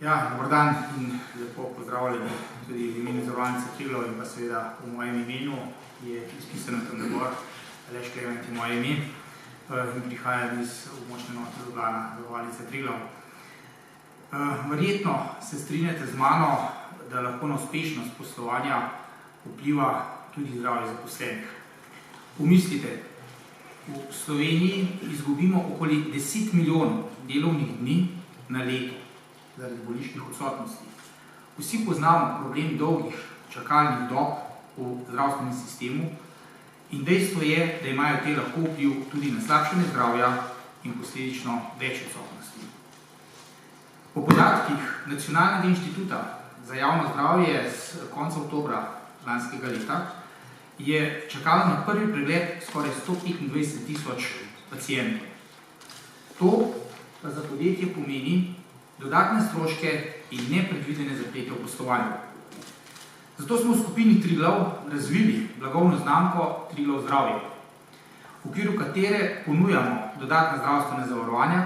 Ja, dober dan in lepo pozdravljeni tudi v imenu Zavarovalnice Triglav in pa seveda v mojem imenu, ki je izpisano tam nabor, Aleš Klement je moje ime in prihajam iz območne enote Ljubljana Zavarovalnice Triglav. Verjetno se strinjate z mano, da lahko na uspešnost poslovanja vpliva tudi zdravje zaposlenih. Pomislite, v Sloveniji izgubimo okoli 10 milijonov delovnih dni na leto zaradi bolniških odsotnosti. Vsi poznamo problem dolgih čakalnih dob v zdravstvenem sistemu in dejstvo je, da imajo te lahko vpliv tudi na slabšanje zdravja in posledično več odsotnosti. Po podatkih Nacionalnega inštituta za javno zdravje z konca oktobra lanskega leta je čakalo na prvi pregled skoraj 125 tisoč pacientov. To pa za podjetje pomeni dodatne stroške in nepredvidene zaplete v poslovanju. Zato smo v skupini Triglav razvili blagovno znamko Triglav zdravje, v okviru katere ponujamo dodatna zdravstvena zavarovanja,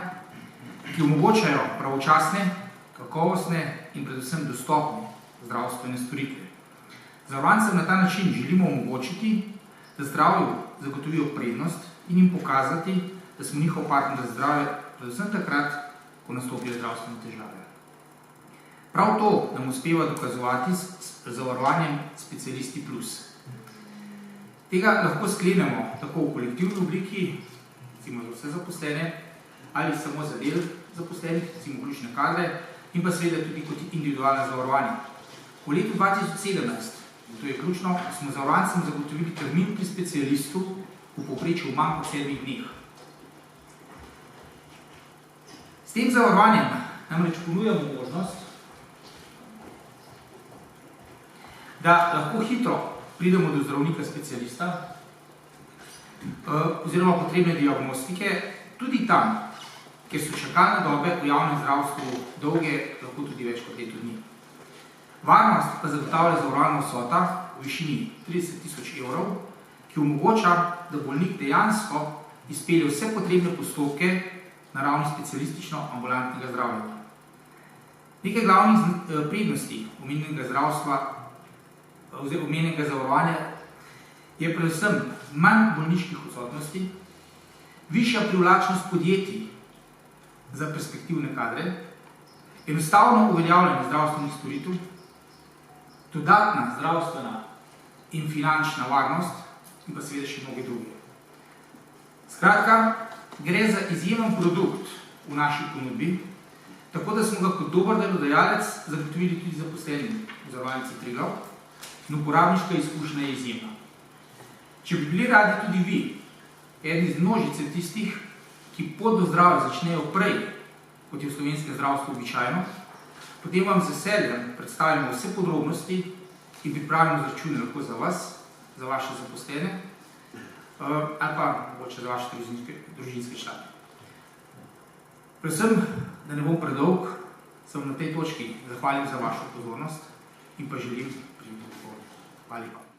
ki omogočajo pravočasne, kakovostne in predvsem dostopne zdravstvene storitve. Zavarovancem na ta način želimo omogočiti, da zdravju zagotovijo prednost in jim pokazati, da smo njihov partner za zdravje predvsem takrat, ko nastopijo zdravstvene težave. Prav to nam uspeva dokazovati z zavarovanjem Specialisti Plus. Tega lahko sklenemo tako v kolektivni obliki, recimo za vse zaposlene, ali samo za del zaposlenih, recimo ključne kadre, in pa seveda tudi kot individualna zavarovanja. V letu 2017, in to je ključno, smo zavarovancem zagotovili termin pri specialistu v povprečju manj kot 7 dneh. S tem zavarovanjem namreč ponujamo možnost, da lahko hitro pridemo do zdravnika specialista oziroma potrebne diagnostike tudi tam, kjer so čakalne dobe v javnem zdravstvu dolge, lahko tudi več kot leto dni. Varnost pa zagotavlja zavarovalna vsota v višini 30 tisoč evrov, ki omogoča, da bolnik dejansko izpelje vse potrebne postopke na ravni specialistično-ambulantnega zdravljenja. Nekaj glavnih prednosti omenjenega zdravstva oziroma omenjenega zavarovanja je predvsem manj bolniških odsotnosti, višja privlačnost podjetij za perspektivne kadre, enostavno uveljavljanje zdravstvenih storitev, dodatna zdravstvena in finančna varnost in pa seveda še mnoge druge. Skratka, gre za izjemen produkt v naši ponudbi, tako da smo ga kot dober delodajalec zagotovili tudi zaposlenim v Zavarovalnici Triglav in uporabniška izkušnja je izjemna. Če bi bili radi tudi vi, eden iz množice tistih, ki pot do zdravja začnejo prej, kot je v slovenskem zdravstvu običajno, potem vam z veseljem predstavimo vse podrobnosti in pripravimo izračune lahko za vas, za vaše zaposlene, ali pa mogoče za vaše družinske člane. Predvsem, da ne bom predolg, se vam na tej točki zahvalim za vašo pozornost in pa želim prijeti v pogovor. Hvala lepa.